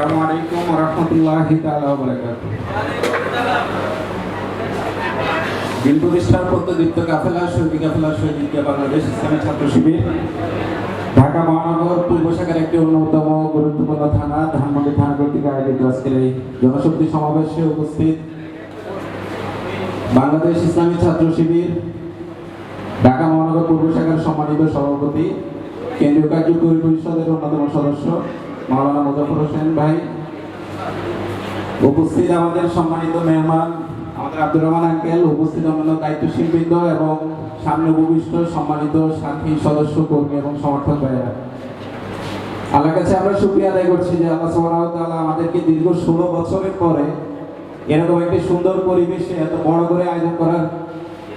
আসসালামু আলাইকুম ওয়া রাহমাতুল্লাহি তাআলা ওয়া বারাকাতুহু। দিন প্রতিষ্ঠার প্রত্যদীপ্ত কাফেলা শহীদ কাফেলা শহীদ বাংলাদেশ ইসলামী ছাত্র শিবির ঢাকা মহানগর পূর্ব শাখার একটি অন্যতম গুরুত্বপূর্ণ থানা ধানমন্ডি থানা কর্তৃক আয়োজিত আজকের এই জনশক্তি সমাবেশে উপস্থিত বাংলাদেশ ইসলামী ছাত্র শিবির ঢাকা মহানগর পূর্ব শাখার সম্মানিত সভাপতি, কেন্দ্রীয় কার্যকরী পরিষদের অন্যতম সদস্য মাওলানা মুজাফফর হোসেন ভাই, উপস্থিত আমাদের সম্মানিত মেহমান আমাদের আব্দুর রহমান আঙ্কেল, উপস্থিত অন্যান্য দায়িত্বশীল বৃন্দ এবং সামনে উপবিষ্ট সম্মানিত সাথী সদস্য কর্মী এবং সমর্থক ভাইয়েরা, আল্লাহর কাছে আমরা শুকরিয়া আদায় করছি যে আল্লাহ সুবহানাহু ওয়া তাআলা আমাদেরকে দীর্ঘ 16 বছরের পরে এরকম একটি সুন্দর পরিবেশে এত বড় করে আয়োজন করার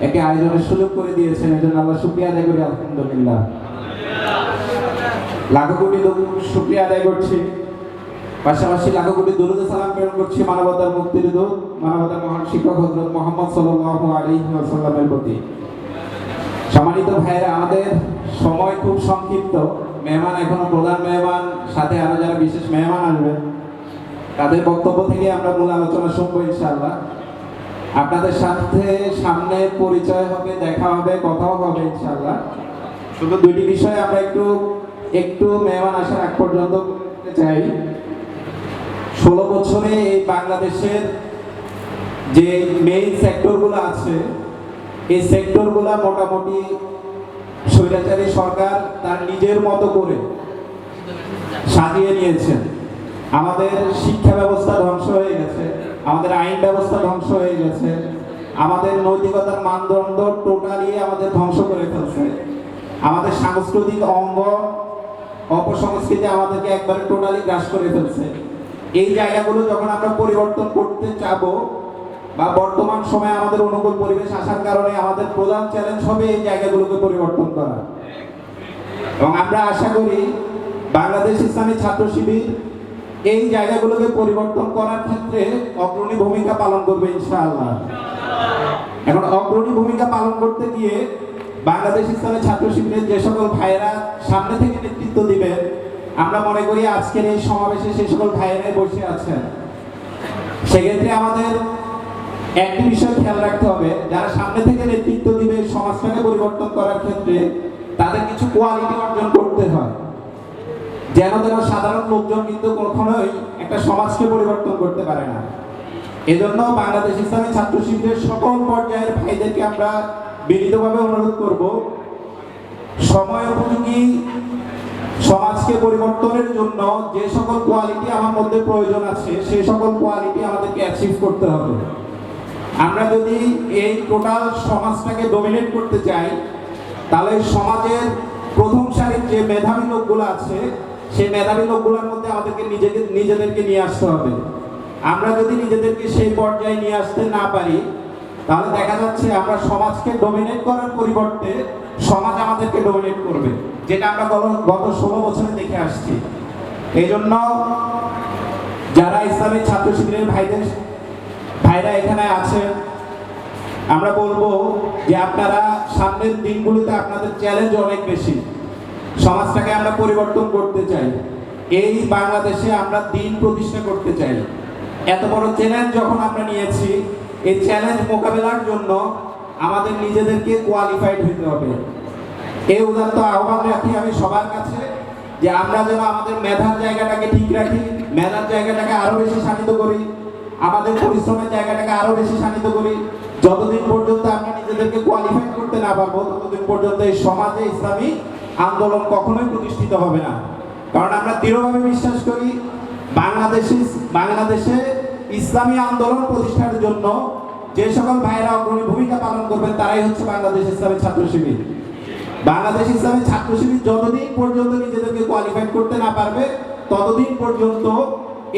একটি আয়োজনের সুযোগ করে দিয়েছেন। এর জন্য আল্লাহ শুকরিয়া আদায় করি, আলহামদুলিল্লাহ। লাখো কোটি শুকরিয়া আদায় করছি, পাশাপাশি লাখো কোটি দরুদ সালাম প্রেরণ করছি মানবতার মুক্তির দূত, মানবতার মহান শিক্ষক হযরত মুহাম্মদ সাল্লাল্লাহু আলাইহি ওয়াসাল্লামের প্রতি। সম্মানিত ভাইয়েরা, আমাদের সময় খুব সংক্ষিপ্ত, মেহমান এখনো প্রধান মেহমান, সাথে আরো যারা বিশেষ মেহমান আসবেন তাদের বক্তব্য থেকে আমরা মূল আলোচনা শুনবো ইনশাআল্লাহ। আপনাদের সাথে সামনে পরিচয় হবে, দেখা হবে, কথাও হবে ইনশাআল্লাহ। শুধু দুইটি বিষয় আমরা একটু মেহমান আসার আগ পর্যন্ত বলতে চাই। 16 বছরে এই বাংলাদেশের যে মেইন সেক্টরগুলো আছে, এই সেক্টরগুলো মোটামুটি স্বৈরাচারী সরকার তার নিজের মতো করে সাজিয়ে নিয়েছেন। আমাদের শিক্ষা ব্যবস্থা ধ্বংস হয়ে গেছে, আমাদের আইন ব্যবস্থা ধ্বংস হয়ে গেছে, আমাদের নৈতিকতার মানদণ্ড টোটালি আমাদের ধ্বংস করে ফেলছে, আমাদের সাংস্কৃতিক অঙ্গ অপসংস্কৃতি আমাদেরকে একবারে টোটালি গ্রাস করে ফেলছে। এই জায়গাগুলো যখন আমরা পরিবর্তন করতে চাবো বা বর্তমান সময়ে আমাদের অনুকূল পরিবেশ আসার কারণে আমাদের প্রধান চ্যালেঞ্জ হবে এই জায়গাগুলোকে পরিবর্তন করা। এবং আমরা আশা করি বাংলাদেশ ইসলামী ছাত্র শিবির এই জায়গাগুলোকে পরিবর্তন করার ক্ষেত্রে অগ্রণী ভূমিকা পালন করবে ইনশাআল্লাহ। এখন অগ্রণী ভূমিকা পালন করতে গিয়ে বাংলাদেশ ইসলামী ছাত্র শিবিরের যে সকল ভাইয়েরা সামনে থেকে নেতৃত্ব দিবেন, আমরা মনে করি আজকের এই সমাবেশে সেই সকল ভাইয়েরাই বসে আছেন। সেক্ষেত্রে আমাদের একটি বিষয় খেয়াল রাখতে হবে, যারা সামনে থেকে নেতৃত্ব দিবে সমাজটাকে পরিবর্তন করার ক্ষেত্রে তাদের কিছু কোয়ালিটি অর্জন করতে হয়। যেন সাধারণ লোকজন কিন্তু কখনোই একটা সমাজকে পরিবর্তন করতে পারে না। এজন্য বাংলাদেশ ইসলামী ছাত্র শিবিরের সকল পর্যায়ের ভাইদেরকে আমরা বিনীতভাবে অনুরোধ করব, সময় উপযোগী সমাজকে পরিবর্তনের জন্য যে সকল কোয়ালিটি আমার মধ্যে প্রয়োজন আছে সেই সকল কোয়ালিটি আমাদেরকে অ্যাচিভ করতে হবে। আমরা যদি এই টোটাল সমাজটাকে ডমিনেট করতে চাই, তাহলে সমাজের প্রথম সারির যে মেধাবী লোকগুলো আছে সেই মেধাবী লোকগুলোর মধ্যে আমাদেরকে নিজেদেরকে নিয়ে আসতে হবে। আমরা যদি নিজেদেরকে সেই পর্যায়ে নিয়ে আসতে না পারি, তাহলে দেখা যাচ্ছে আমরা সমাজকে ডমিনেট করার পরিবর্তে সমাজ আমাদেরকে ডমিনেট করবে, যেটা আমরা গত 16 বছরে দেখে আসছি। এই জন্য যারা ইসলামী ছাত্র শিবিরের ভাইরা এখানে আছেন, আমরা বলবো যে আপনারা সামনের দিনগুলোতে আপনাদের চ্যালেঞ্জ অনেক বেশি। সমাজটাকে আমরা পরিবর্তন করতে চাই, এই বাংলাদেশে আমরা দিন প্রতিষ্ঠা করতে চাই। এত বড় চ্যালেঞ্জ যখন আমরা নিয়েছি, এই চ্যালেঞ্জ মোকাবেলার জন্য আমাদের নিজেদেরকে কোয়ালিফাইড হতে হবে। এই উদাত্ত আহ্বান রাখি আমি সবার কাছে যে আমরা যেন আমাদের মেধার জায়গাটাকে ঠিক রাখি, মেধার জায়গাটাকে আরো বেশি শানিত করি, আমাদের পরিশ্রমের জায়গাটাকে আরো বেশি শানিত করি। যতদিন পর্যন্ত আমরা নিজেদেরকে কোয়ালিফাই করতে না পারবো, ততদিন পর্যন্ত এই সমাজে ইসলামী আন্দোলন কখনোই প্রতিষ্ঠিত হবে না। কারণ আমরা দৃঢ়ভাবে বিশ্বাস করি বাংলাদেশে ইসলামী আন্দোলন প্রতিষ্ঠার জন্য যে সকল ভাইয়েরা অগ্রণী ভূমিকা পালন করবেন তারাই হচ্ছে বাংলাদেশ ইসলামী ছাত্র শিবির। বাংলাদেশ ইসলামী ছাত্র শিবির যতদিন পর্যন্ত নিজেদেরকে কোয়ালিফাই করতে না পারবে, ততদিন পর্যন্ত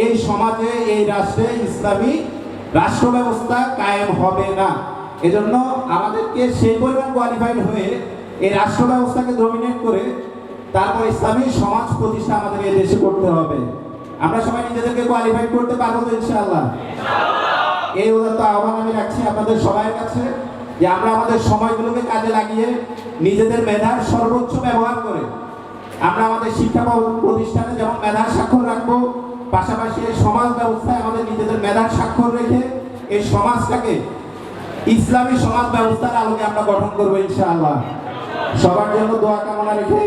এই সমাজে, এই রাষ্ট্রে ইসলামী রাষ্ট্র ব্যবস্থা কায়েম হবে না। এজন্য আমাদেরকে সেই পরিমাণ কোয়ালিফাইড হয়ে এই রাষ্ট্র ব্যবস্থাকে ডমিনেট করে তারপর ইসলামী সমাজ প্রতিষ্ঠা আমাদের এই দেশে করতে হবে। আমরা সবাই নিজেদেরকে কোয়ালিফাই করতে পারবো তো ইনশাআল্লাহ? এই উদাত্ত আহ্বান আমি রাখছি আপনাদের সবার কাছে যে আমরা আমাদের সময়গুলোকে কাজে লাগিয়ে নিজেদের মেধার সর্বোচ্চ ব্যবহার করে আমরা আমাদের শিক্ষা প্রতিষ্ঠানে যেমন মেধার স্বাক্ষর রাখবো, পাশাপাশি এই সমাজ ব্যবস্থায় আমাদের নিজেদের মেধার স্বাক্ষর রেখে এই সমাজটাকে ইসলামী সমাজ ব্যবস্থার আলোকে আমরা গঠন করবো ইনশাআল্লাহ। সবার জন্য দোয়া কামনা রেখে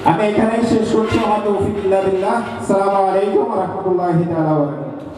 আমি এখানেই শেষ করছি। আমার তৌফিক ইল্লা বিল্লাহ। আসসালামু আলাইকুম ওয়া রাহমাতুল্লাহি তাআলা ওয়া বারাকাতুহু।